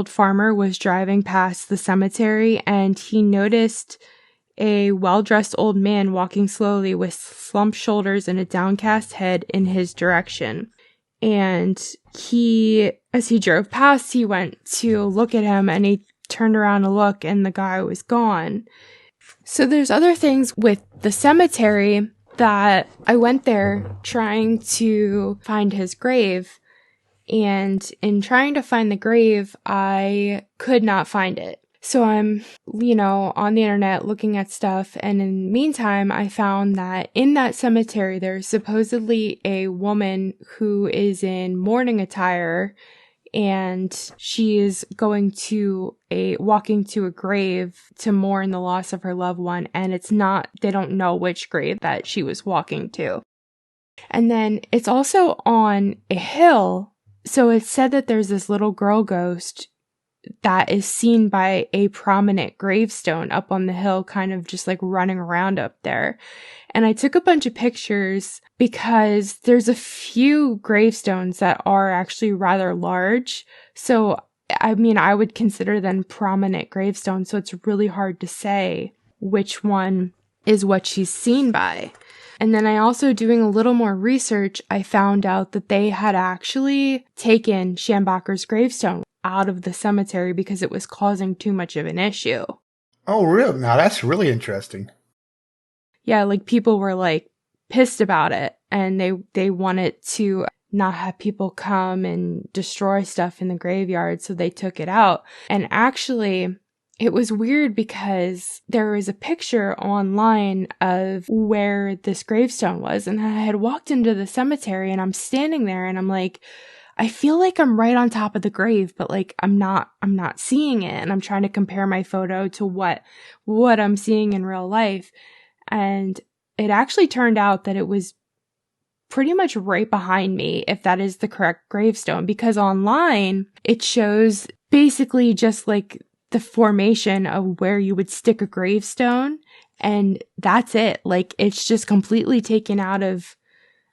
farmer was driving past the cemetery, and he noticed a well-dressed old man walking slowly with slumped shoulders and a downcast head in his direction. And as he drove past, he went to look at him, and he turned around to look, and the guy was gone. So there's other things with the cemetery that I went there trying to find his grave. And in trying to find the grave, I could not find it. So I'm, on the internet looking at stuff. And in the meantime, I found that in that cemetery, there's supposedly a woman who is in mourning attire, and she is walking to a grave to mourn the loss of her loved one. And they don't know which grave that she was walking to. And then it's also on a hill. So it's said that there's this little girl ghost that is seen by a prominent gravestone up on the hill, kind of just like running around up there. And I took a bunch of pictures because there's a few gravestones that are actually rather large. So, I would consider them prominent gravestones. So it's really hard to say which one is what she's seen by. And then I also, doing a little more research, I found out that they had actually taken Schambacher's gravestone out of the cemetery because it was causing too much of an issue. Oh, really? Now that's really interesting. Yeah, like people were like pissed about it, and they wanted to not have people come and destroy stuff in the graveyard, so they took it out. And actually, it was weird because there was a picture online of where this gravestone was, and I had walked into the cemetery, and I'm standing there, and I'm like, I feel like I'm right on top of the grave, but like I'm not seeing it. And I'm trying to compare my photo to what I'm seeing in real life. And it actually turned out that it was pretty much right behind me, if that is the correct gravestone, because online it shows basically just like the formation of where you would stick a gravestone. And that's it. Like it's just completely taken out of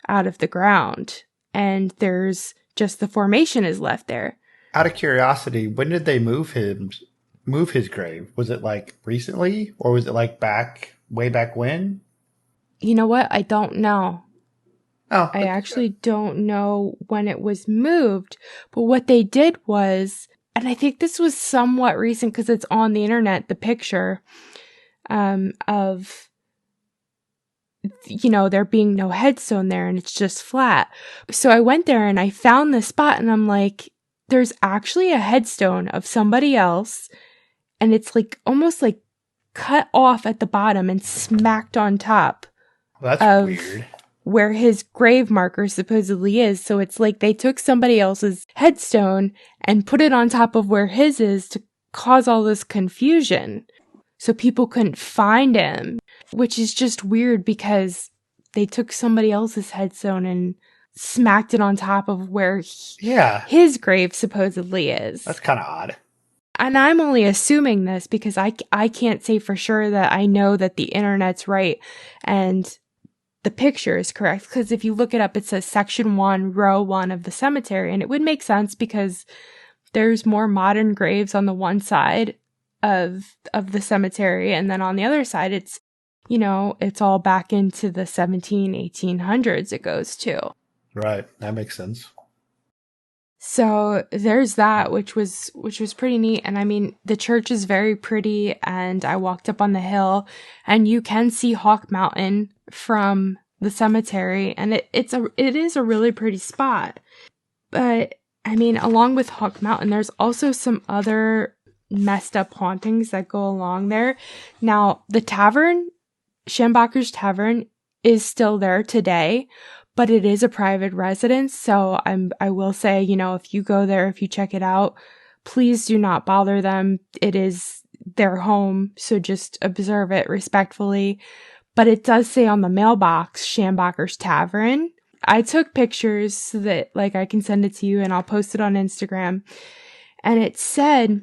the ground. And there's just the formation is left there. Out of curiosity, when did they move his grave? Was it like recently, or was it like way back when? You know what? I don't know. Oh, I actually don't know when it was moved, but what they did was, and I think this was somewhat recent because it's on the internet, the picture of there being no headstone there, and it's just flat. So I went there and I found this spot, and I'm like, there's actually a headstone of somebody else, and it's like almost like cut off at the bottom and smacked on top. Well, that's weird. Where his grave marker supposedly is. So it's like they took somebody else's headstone and put it on top of where his is to cause all this confusion. So people couldn't find him, which is just weird because they took somebody else's headstone and smacked it on top of where his grave supposedly is. That's kind of odd. And I'm only assuming this because I can't say for sure that I know that the internet's right and the picture is correct. Because if you look it up, it says section 1, row 1 of the cemetery. And it would make sense because there's more modern graves on the one side of the cemetery, and then on the other side it's it's all back into the 1800s it goes to. Right, that makes sense. So there's that, which was pretty neat. And the church is very pretty, and I walked up on the hill and you can see Hawk Mountain from the cemetery, and it is a really pretty spot. But along with Hawk Mountain, there's also some other messed up hauntings that go along there. Now, the tavern, Schambacher's Tavern, is still there today, but it is a private residence. So I will say, if you go there, if you check it out, please do not bother them. It is their home, so just observe it respectfully. But it does say on the mailbox, Schambacher's Tavern. I took pictures so that I can send it to you, and I'll post it on Instagram. And it said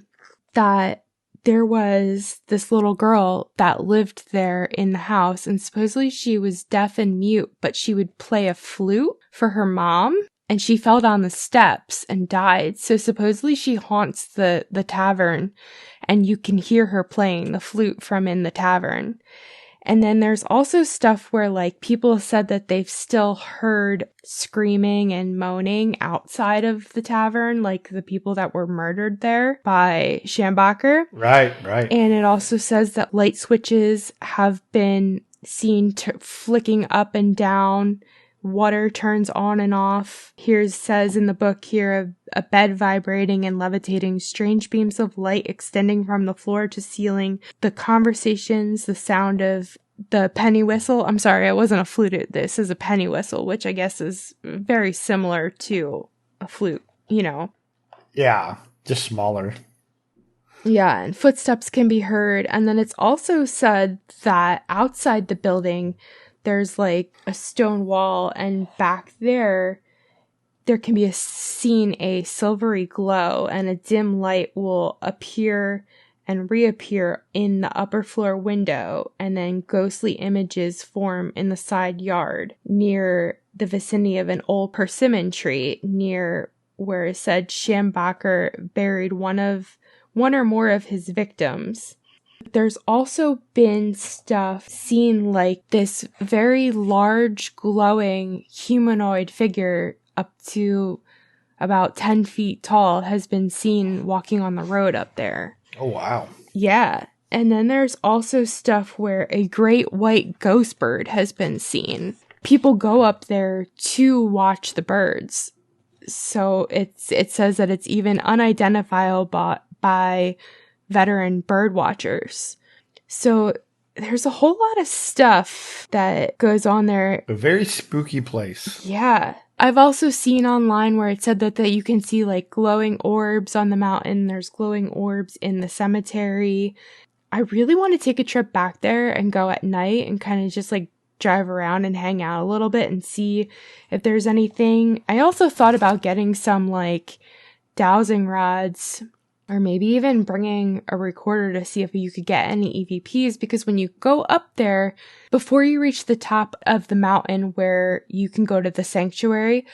that there was this little girl that lived there in the house, and supposedly she was deaf and mute, but she would play a flute for her mom, and she fell down the steps and died. So supposedly she haunts the tavern, and you can hear her playing the flute from in the tavern. And then there's also stuff where, like, people said that they've still heard screaming and moaning outside of the tavern, like the people that were murdered there by Schambacher. Right. And it also says that light switches have been seen flicking up and down. Water turns on and off. Here it says in the book here, a bed vibrating and levitating, strange beams of light extending from the floor to ceiling, the conversations, the sound of the penny whistle. I'm sorry, it wasn't a flute. This is a penny whistle, which I guess is very similar to a flute, you know. Yeah, just smaller. Yeah, and footsteps can be heard. And then it's also said that outside the building, there's like a stone wall, and back there can be seen a silvery glow, and a dim light will appear and reappear in the upper floor window, and then ghostly images form in the side yard near the vicinity of an old persimmon tree, near where it said Schambacher buried one or more of his victims. There's also been stuff seen, like this very large glowing humanoid figure up to about 10 feet tall has been seen walking on the road up there. Oh, wow. Yeah. And then there's also stuff where a great white ghost bird has been seen. People go up there to watch the birds. So it says that it's even unidentifiable by veteran bird watchers. So there's a whole lot of stuff that goes on there. A very spooky place. Yeah. I've also seen online where it said that you can see like glowing orbs on the mountain. There's glowing orbs in the cemetery. I really want to take a trip back there and go at night and kind of just like drive around and hang out a little bit and see if there's anything. I also thought about getting some like dowsing rods, or maybe even bringing a recorder to see if you could get any EVPs, because when you go up there, before you reach the top of the mountain where you can go to the sanctuary,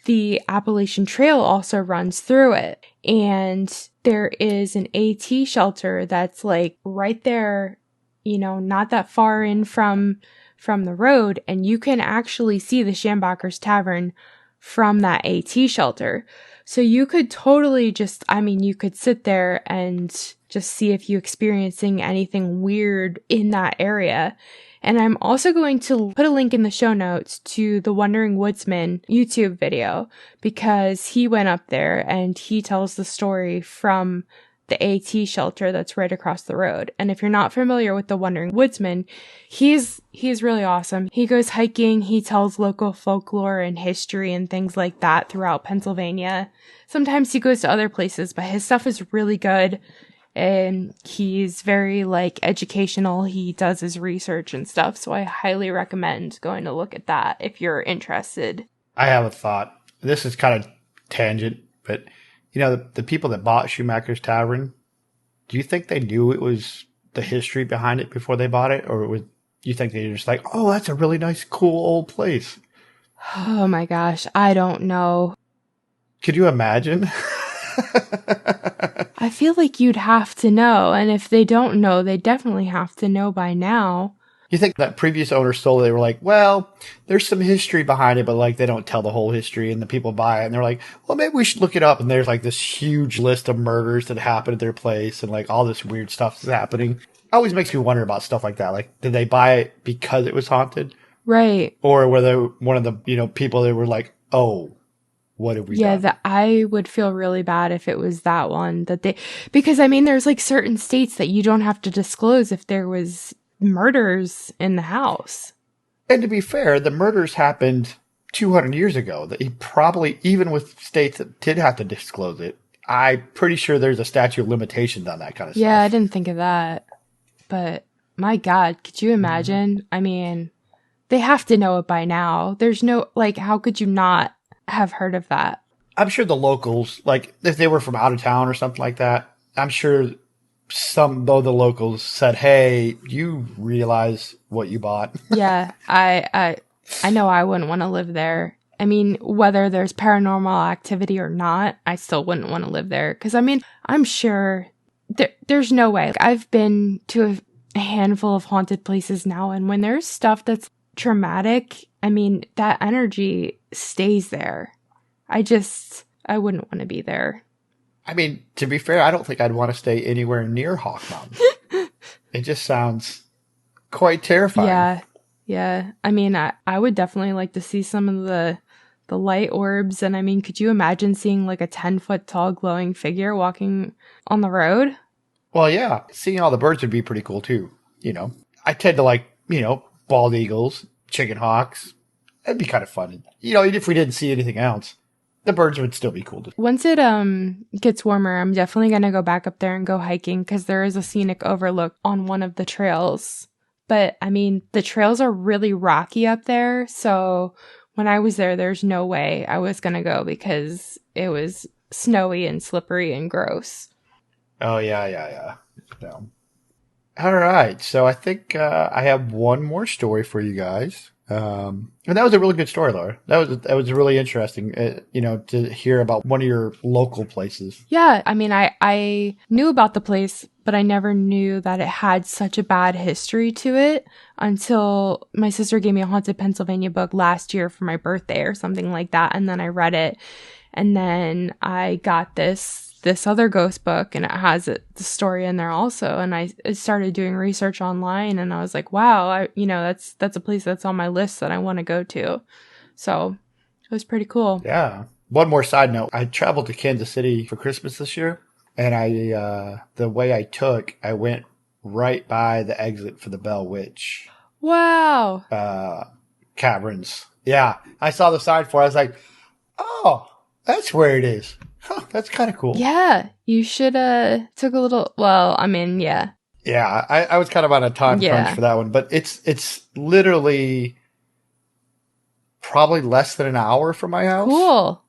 the Appalachian Trail also runs through it. And there is an AT shelter that's like right there, you know, not that far in from the road, and you can actually see the Schambacher's Tavern from that AT shelter. So you could totally you could sit there and just see if you're experiencing anything weird in that area. And I'm also going to put a link in the show notes to the Wandering Woodsman YouTube video, because he went up there and he tells the story from the AT shelter that's right across the road. And if you're not familiar with the Wandering Woodsman, he's really awesome. He goes hiking, he tells local folklore and history and things like that throughout Pennsylvania. Sometimes he goes to other places, but his stuff is really good. And he's very like educational. He does his research and stuff. So I highly recommend going to look at that if you're interested. I have a thought. This is kind of tangent, but you know, the people that bought Schumacher's Tavern, do you think they knew it was the history behind it before they bought it? Or you think they were just like, oh, that's a really nice, cool old place? Oh my gosh, I don't know. Could you imagine? I feel like you'd have to know. And if they don't know, they definitely have to know by now. You think that previous owner sold it, they were like, well, there's some history behind it, but like they don't tell the whole history, and the people buy it and they're like, well, maybe we should look it up. And there's like this huge list of murders that happened at their place and like all this weird stuff is happening. It always makes me wonder about stuff like that. Like, did they buy it because it was haunted? Right. Or were they one of the, people that were like, oh, what have we done? Yeah, I would feel really bad if it was that one because I mean, there's like certain states that you don't have to disclose if there was murders in the house. And to be fair, the murders happened 200 years ago. That he probably, even with states that did have to disclose it, I'm pretty sure there's a statute of limitations on that kind of stuff. Yeah, I didn't think of that. But my God, could you imagine? Mm-hmm. I mean, they have to know it by now. There's no, like, how could you not have heard of that? I'm sure the locals, like, if they were from out of town or something like that, I'm sure some though the locals said, "Hey, you realize what you bought?" Yeah, I know I wouldn't want to live there. I mean, whether there's paranormal activity or not, I still wouldn't want to live there. Because, I mean, I'm sure there's no way. Like, I've been to a handful of haunted places now, and when there's stuff that's traumatic, I mean, that energy stays there. I wouldn't want to be there. I mean, to be fair, I don't think I'd want to stay anywhere near Hawk Mountain. It just sounds quite terrifying. Yeah. I mean, I would definitely like to see some of the light orbs. And I mean, could you imagine seeing like a 10-foot tall glowing figure walking on the road? Well, yeah, seeing all the birds would be pretty cool too. I tend to like, bald eagles, chicken hawks. That'd be kind of fun. Even if we didn't see anything else, the birds would still be cool. Once it gets warmer, I'm definitely going to go back up there and go hiking because there is a scenic overlook on one of the trails. But I mean, the trails are really rocky up there. So when I was there, there's no way I was going to go because it was snowy and slippery and gross. Oh, yeah. So, all right. So I think I have one more story for you guys. And that was a really good story, Laura. That was really interesting, to hear about one of your local places. Yeah, I mean, I knew about the place, but I never knew that it had such a bad history to it until my sister gave me a Haunted Pennsylvania book last year for my birthday or something like that, and then I read it, and then I got this other ghost book, and it has the story in there also, and I started doing research online, and I was like, wow, that's a place that's on my list that I want to go to. So it was pretty cool. Yeah. One more side note. I traveled to Kansas City for Christmas this year, and the way I went right by the exit for the Bell Witch. Wow. Caverns. Yeah. I saw the sign for it. I was like, oh, that's where it is. Huh, that's kind of cool. Yeah. You should took a little, well, I mean, yeah. Yeah. I was kind of on a time crunch for that one, but it's literally probably less than an hour from my house. Cool.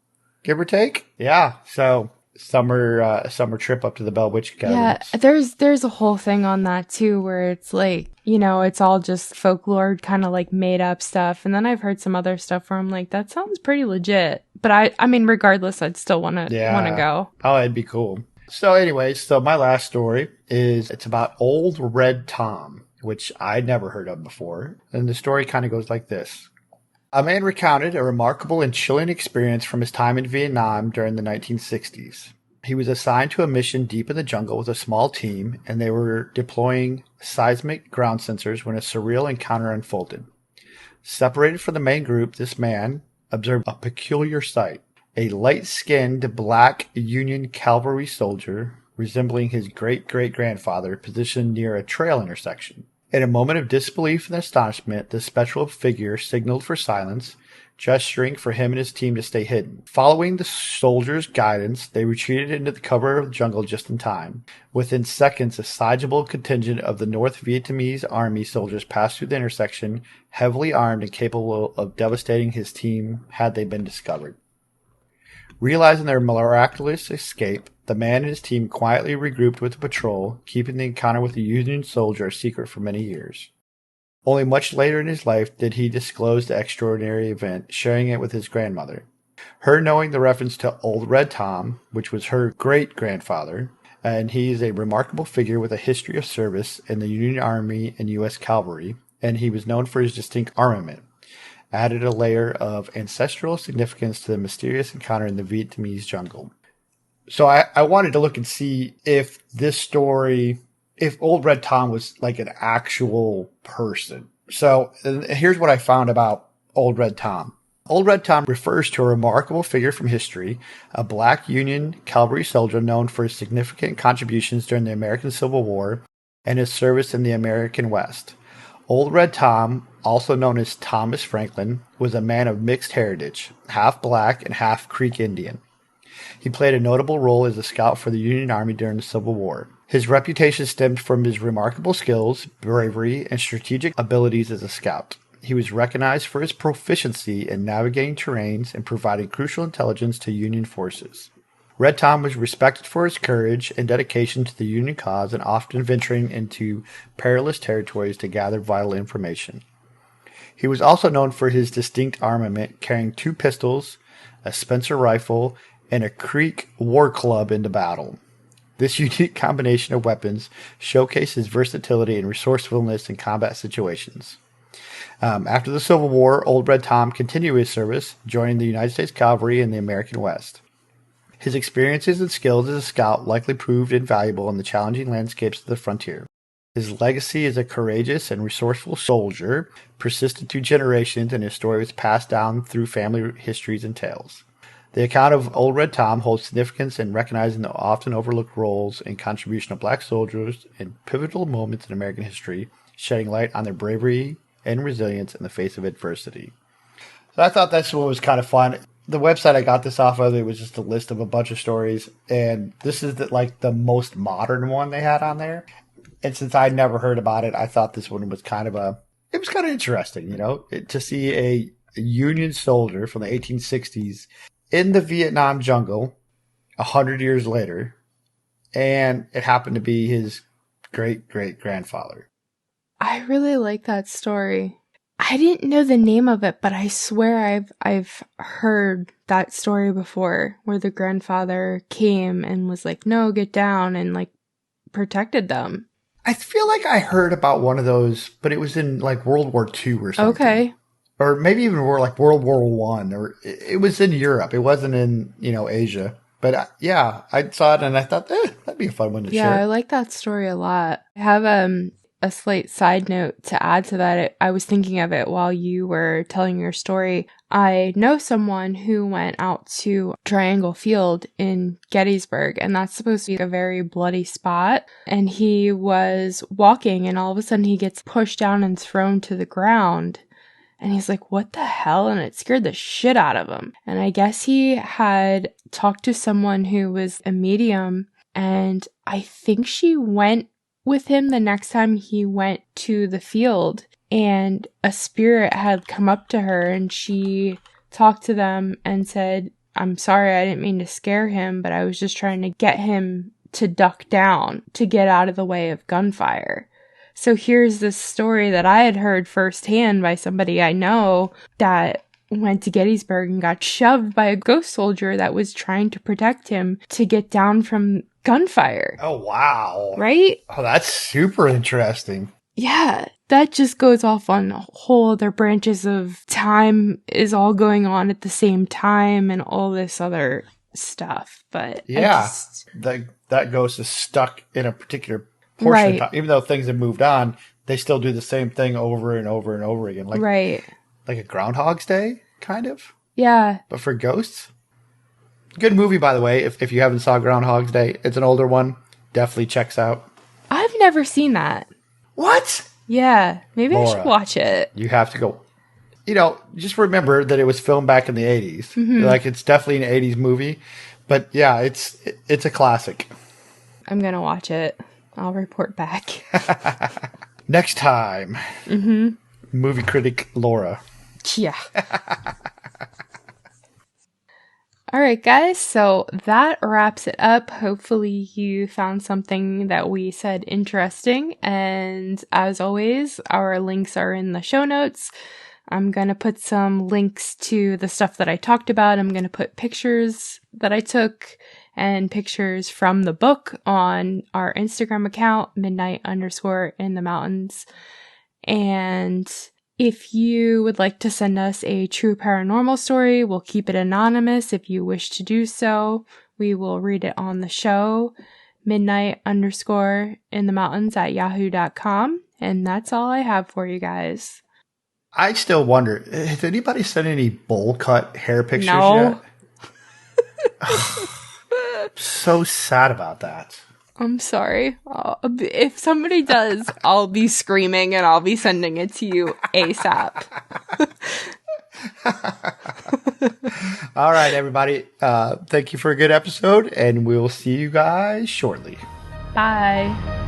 Give or take. Yeah. So summer trip up to the Bell Witch Caverns. Yeah, there's a whole thing on that too, where it's like, it's all just folklore, kind of like made up stuff. And then I've heard some other stuff where I'm like, that sounds pretty legit. But I mean, regardless, I'd still want to go. Oh, it'd be cool. So anyways, my last story it's about Old Red Tom, which I'd never heard of before. And the story kind of goes like this. A man recounted a remarkable and chilling experience from his time in Vietnam during the 1960s. He was assigned to a mission deep in the jungle with a small team, and they were deploying seismic ground sensors when a surreal encounter unfolded. Separated from the main group, this man observed a peculiar sight. A light-skinned black Union cavalry soldier, resembling his great-great-grandfather, positioned near a trail intersection. In a moment of disbelief and astonishment, the spectral figure signaled for silence, gesturing for him and his team to stay hidden. Following the soldier's guidance, they retreated into the cover of the jungle just in time. Within seconds, a sizable contingent of the North Vietnamese army soldiers passed through the intersection, heavily armed and capable of devastating his team had they been discovered. Realizing their miraculous escape, the man and his team quietly regrouped with the patrol, keeping the encounter with the Union soldier a secret for many years. Only much later in his life did he disclose the extraordinary event, sharing it with his grandmother. Her knowing the reference to Old Red Tom, which was her great-grandfather, and he is a remarkable figure with a history of service in the Union Army and U.S. Cavalry, and he was known for his distinct armament, added a layer of ancestral significance to the mysterious encounter in the Vietnamese jungle. So I wanted to look and see if this story, if Old Red Tom was like an actual person. So here's what I found about Old Red Tom. Old Red Tom refers to a remarkable figure from history, a black Union cavalry soldier known for his significant contributions during the American Civil War and his service in the American West. Old Red Tom, also known as Thomas Franklin, was a man of mixed heritage, half black and half Creek Indian. He played a notable role as a scout for the Union Army during the Civil War. His reputation stemmed from his remarkable skills, bravery, and strategic abilities as a scout. He was recognized for his proficiency in navigating terrains and providing crucial intelligence to Union forces. Red Tom was respected for his courage and dedication to the Union cause and often venturing into perilous territories to gather vital information. He was also known for his distinct armament, carrying 2 pistols, a Spencer rifle, and a Creek war club into battle. This unique combination of weapons showcased his versatility and resourcefulness in combat situations. After the Civil War, Old Red Tom continued his service, joining the United States Cavalry in the American West. His experiences and skills as a scout likely proved invaluable in the challenging landscapes of the frontier. His legacy as a courageous and resourceful soldier persisted through generations, and his story was passed down through family histories and tales. The account of Old Red Tom holds significance in recognizing the often overlooked roles and contribution of black soldiers in pivotal moments in American history, shedding light on their bravery and resilience in the face of adversity. So I thought this one was kind of fun. The website I got this off of, it was just a list of a bunch of stories, and this is the most modern one they had on there. And since I'd never heard about it, I thought this one was kind of interesting, to see a Union soldier from the 1860s in the Vietnam jungle 100 years later, and it happened to be his great-great-grandfather. I really like that story. I didn't know the name of it, but I swear I've heard that story before, where the grandfather came and was like, "No, get down," and protected them. I feel like I heard about one of those, but it was in World War II or something. Okay. Or maybe even World War I, or it was in Europe. It wasn't in, Asia. But I saw it and I thought, that'd be a fun one to share. Yeah, I like that story a lot. I have a slight side note to add to that. I was thinking of it while you were telling your story. I know someone who went out to Triangle Field in Gettysburg, and that's supposed to be a very bloody spot. And he was walking, and all of a sudden he gets pushed down and thrown to the ground. And he's like, "What the hell?" And it scared the shit out of him. And I guess he had talked to someone who was a medium, and I think she went with him the next time he went to the field, and a spirit had come up to her, and she talked to them and said, "I'm sorry, I didn't mean to scare him, but I was just trying to get him to duck down to get out of the way of gunfire." So here's this story that I had heard firsthand by somebody I know that went to Gettysburg and got shoved by a ghost soldier that was trying to protect him to get down from gunfire. Oh, wow. Right? Oh, that's super interesting. Yeah, that just goes off on whole other branches of time is all going on at the same time and all this other stuff. But yeah, that ghost is stuck in a particular portion of time. Even though things have moved on, they still do the same thing over and over and over again. Like a Groundhog's Day, kind of. Yeah. But for ghosts. Good movie, by the way. If you haven't saw Groundhog's Day, it's an older one. Definitely checks out. I've never seen that. What? Yeah. Maybe Laura, I should watch it. You have to go. Just remember that it was filmed back in the 80s. Mm-hmm. It's definitely an 80s movie. But yeah, it's a classic. I'm going to watch it. I'll report back. Next time. Mm-hmm. Movie critic Laura. Yeah. All right, guys. So that wraps it up. Hopefully you found something that we said interesting. And as always, our links are in the show notes. I'm going to put some links to the stuff that I talked about. I'm going to put pictures that I took and pictures from the book on our Instagram account, midnight_in-the-mountains. And if you would like to send us a true paranormal story, we'll keep it anonymous. If you wish to do so, we will read it on the show, midnight_in-the-mountains@yahoo.com. And that's all I have for you guys. I still wonder, has anybody sent any bowl cut hair pictures yet? So sad about that. I'm sorry. If somebody does, I'll be screaming and I'll be sending it to you ASAP. All right, everybody. Thank you for a good episode, and we'll see you guys shortly. Bye.